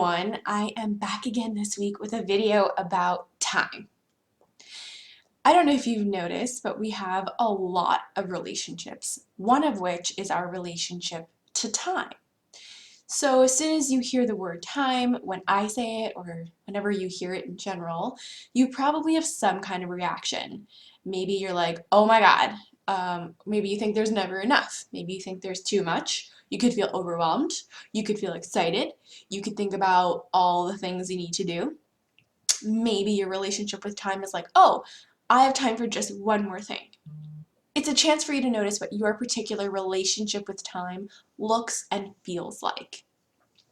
everyone, I am back again this week with a video about time. I don't know if you've noticed, but we have a lot of relationships, one of which is our relationship to time. So as soon as you hear the word time, when I say it or whenever you hear it in general, you probably have some kind of reaction. Maybe you're like, oh my God. Maybe you think there's never enough. Maybe you think there's too much. You could feel overwhelmed. You could feel excited. You could think about all the things you need to do. Maybe your relationship with time is like, oh, I have time for just one more thing. It's a chance for you to notice what your particular relationship with time looks and feels like.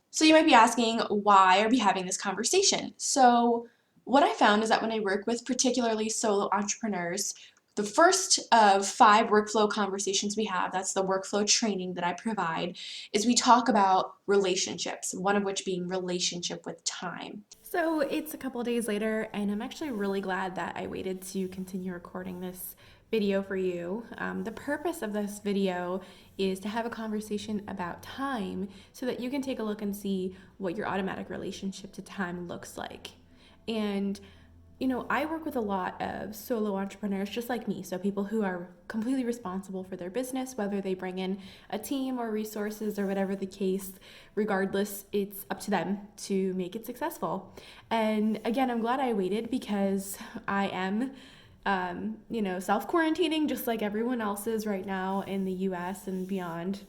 So you might be asking, why are we having this conversation? So what I found is that when I work with particularly solo entrepreneurs, the first of 5 workflow conversations we have, that's the workflow training that I provide, is we talk about relationships, one of which being relationship with time. So it's a couple days later, and I'm actually really glad that I waited to continue recording this video for you. The purpose of this video is to have a conversation about time so that you can take a look and see what your automatic relationship to time looks like. And I work with a lot of solo entrepreneurs just like me. So people who are completely responsible for their business, whether they bring in a team or resources or whatever the case, regardless, it's up to them to make it successful. And again, I'm glad I waited because I am self quarantining just like everyone else is right now in the US and beyond.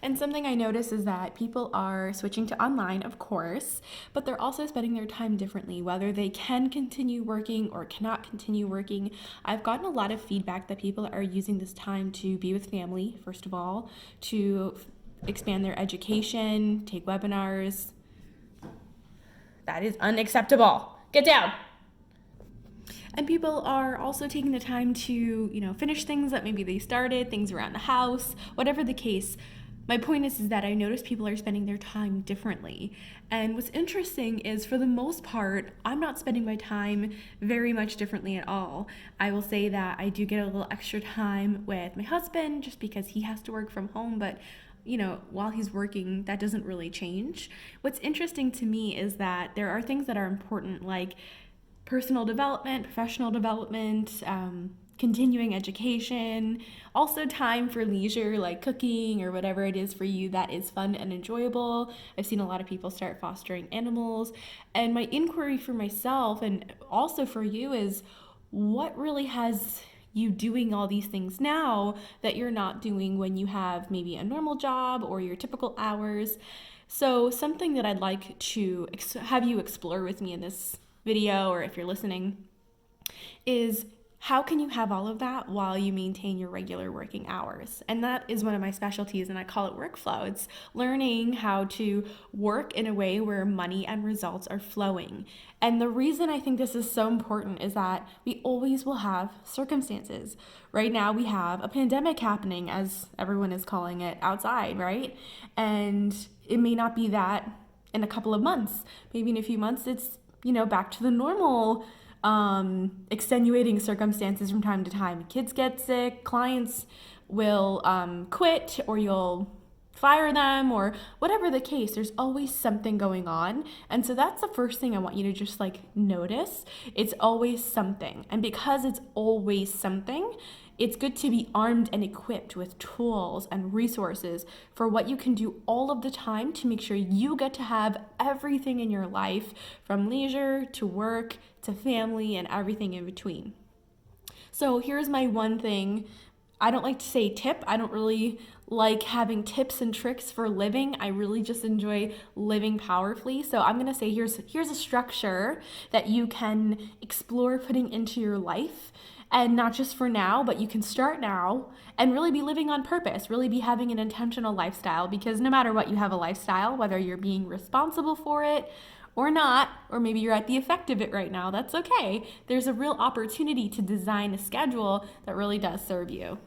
And something I notice is that people are switching to online, of course, but they're also spending their time differently, whether they can continue working or cannot continue working. I've gotten a lot of feedback that people are using this time to be with family, first of all, to expand their education, take webinars. That is unacceptable. Get down. And people are also taking the time to, finish things that maybe they started, things around the house, whatever the case. My point is that I notice people are spending their time differently. And what's interesting is, for the most part, I'm not spending my time very much differently at all. I will say that I do get a little extra time with my husband just because he has to work from home, but while he's working, that doesn't really change. What's interesting to me is that there are things that are important, like personal development, professional development, continuing education, also time for leisure like cooking or whatever it is for you that is fun and enjoyable. I've seen a lot of people start fostering animals. And my inquiry for myself and also for you is, what really has you doing all these things now that you're not doing when you have maybe a normal job or your typical hours? So something that I'd like to have you explore with me in this video, or if you're listening, is how can you have all of that while you maintain your regular working hours? And that is one of my specialties, and I call it workflow. It's learning how to work in a way where money and results are flowing. And the reason I think this is so important is that we always will have circumstances. Right now, we have a pandemic happening, as everyone is calling it, outside, right? And it may not be that in a couple of months. Maybe in a few months, it's back to the normal extenuating circumstances from time to time. Kids get sick, clients will quit, or you'll fire them, or whatever the case. There's always something going on. And so that's the first thing I want you to just notice. It's always something. And because it's always something, it's good to be armed and equipped with tools and resources for what you can do all of the time to make sure you get to have everything in your life, from leisure to work to family and everything in between. So here's my one thing. I don't like to say tip. I don't really like having tips and tricks for living. I really just enjoy living powerfully. So I'm going to say here's a structure that you can explore putting into your life, and not just for now, but you can start now and really be living on purpose, really be having an intentional lifestyle, because no matter what, you have a lifestyle, whether you're being responsible for it or not, or maybe you're at the effect of it right now, that's okay. There's a real opportunity to design a schedule that really does serve you.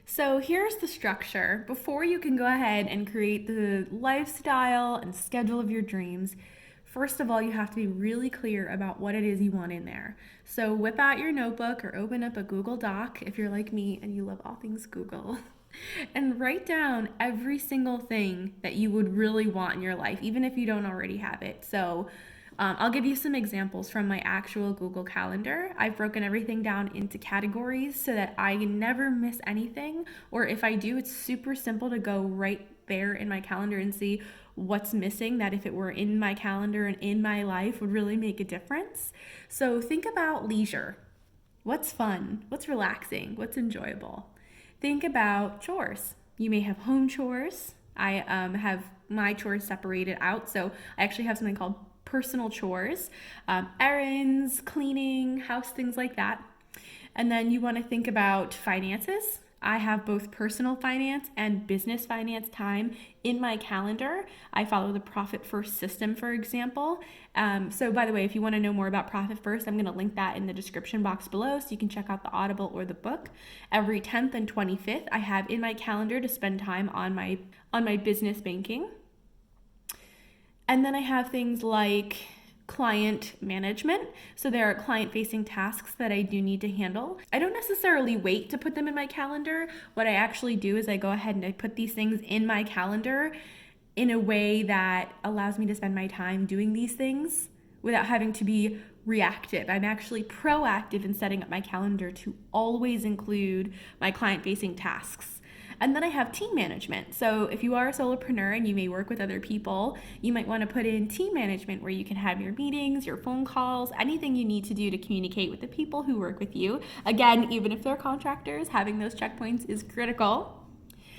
So here's the structure. Before you can go ahead and create the lifestyle and schedule of your dreams, first of all, you have to be really clear about what it is you want in there. So whip out your notebook or open up a Google Doc if you're like me and you love all things Google. And write down every single thing that you would really want in your life, even if you don't already have it. So, I'll give you some examples from my actual Google Calendar. I've broken everything down into categories so that I never miss anything, or if I do, it's super simple to go right there in my calendar and see what's missing, that if it were in my calendar and in my life would really make a difference. So think about leisure. What's fun? What's relaxing? What's enjoyable? Think about chores. You may have home chores. I have my chores separated out. So I actually have something called personal chores, errands, cleaning, house, things like that. And then you want to think about finances. I have both personal finance and business finance time in my calendar. I follow the Profit First system, for example. So by the way, if you want to know more about Profit First, I'm going to link that in the description box below so you can check out the Audible or the book. Every 10th and 25th, I have in my calendar to spend time on my business banking. And then I have things like client management. So there are client facing tasks that I do need to handle. I don't necessarily wait to put them in my calendar. What I actually do is I go ahead and I put these things in my calendar in a way that allows me to spend my time doing these things without having to be reactive. I'm actually proactive in setting up my calendar to always include my client facing tasks. And then I have team management. So if you are a solopreneur and you may work with other people, you might want to put in team management where you can have your meetings, your phone calls, anything you need to do to communicate with the people who work with you. Again, even if they're contractors, having those checkpoints is critical.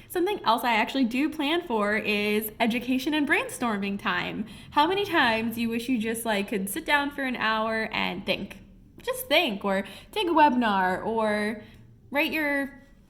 Something else I actually do plan for is education and brainstorming time. How many times do you wish you just could sit down for an hour and think? Just think, or take a webinar, or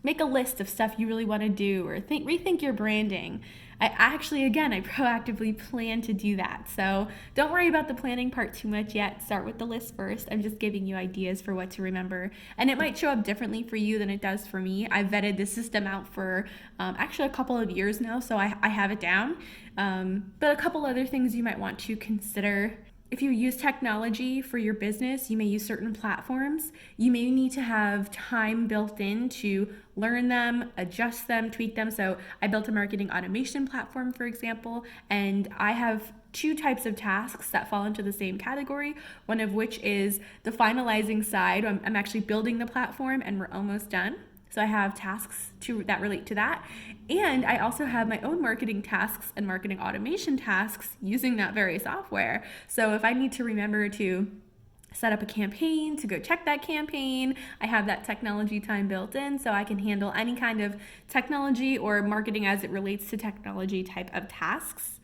make a list of stuff you really want to do, or rethink your branding. I proactively plan to do that. So don't worry about the planning part too much yet. Start with the list first. I'm just giving you ideas for what to remember. And it might show up differently for you than it does for me. I've vetted the system out for actually a couple of years now, so I have it down. But a couple other things you might want to consider. If you use technology for your business, you may use certain platforms. You may need to have time built in to learn them, adjust them, tweak them. So I built a marketing automation platform, for example, and I have two types of tasks that fall into the same category, one of which is the finalizing side. I'm actually building the platform and we're almost done. So I have tasks that relate to that. And I also have my own marketing tasks and marketing automation tasks using that very software. So if I need to remember to set up a campaign, to go check that campaign, I have that technology time built in so I can handle any kind of technology or marketing as it relates to technology type of tasks.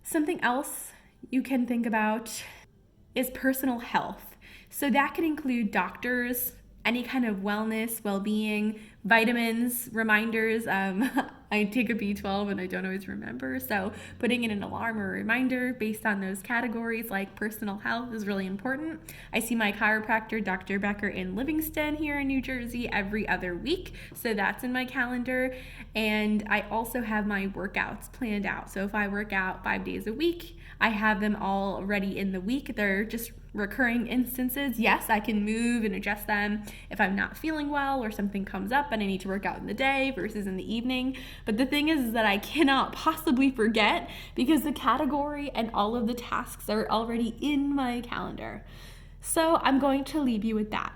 Something else you can think about is personal health. So that could include doctors, any kind of wellness, well-being, vitamins, reminders. I take a B12 and I don't always remember, so putting in an alarm or a reminder based on those categories like personal health is really important. I see my chiropractor, Dr. Becker, in Livingston here in New Jersey every other week, so that's in my calendar. And I also have my workouts planned out. So if I work out 5 days a week, I have them all ready in the week. They're just recurring instances. Yes, I can move and adjust them if I'm not feeling well or something comes up and I need to work out in the day versus in the evening. But the thing is that I cannot possibly forget because the category and all of the tasks are already in my calendar. So I'm going to leave you with that.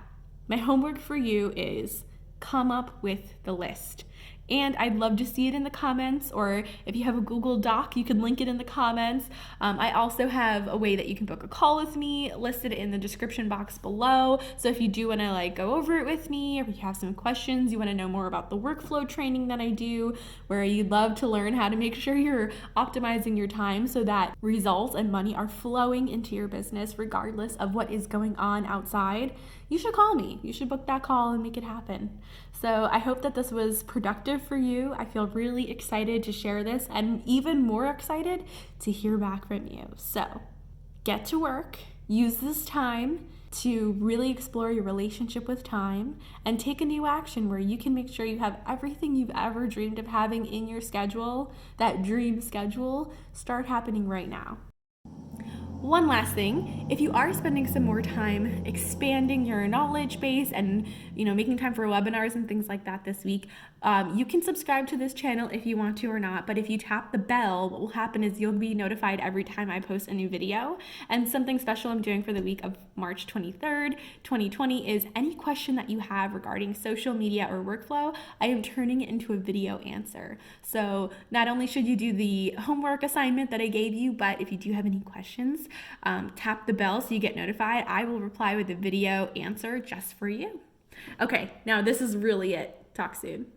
My homework for you is come up with the list. And I'd love to see it in the comments, or if you have a Google Doc, you can link it in the comments. I also have a way that you can book a call with me listed in the description box below. So if you do want to go over it with me, or if you have some questions, you want to know more about the workflow training that I do, where you'd love to learn how to make sure you're optimizing your time so that results and money are flowing into your business regardless of what is going on outside, you should call me. You should book that call and make it happen. So I hope that this was productive for you. I feel really excited to share this and even more excited to hear back from you. So get to work, use this time to really explore your relationship with time and take a new action where you can make sure you have everything you've ever dreamed of having in your schedule, that dream schedule, start happening right now. One last thing, if you are spending some more time expanding your knowledge base and making time for webinars and things like that this week, you can subscribe to this channel if you want to or not, but if you tap the bell, what will happen is you'll be notified every time I post a new video. And something special I'm doing for the week of March 23rd, 2020 is any question that you have regarding social media or workflow, I am turning it into a video answer. So not only should you do the homework assignment that I gave you, but if you do have any questions, tap the bell so you get notified. I will reply with a video answer just for you. Okay, now this is really it. Talk soon.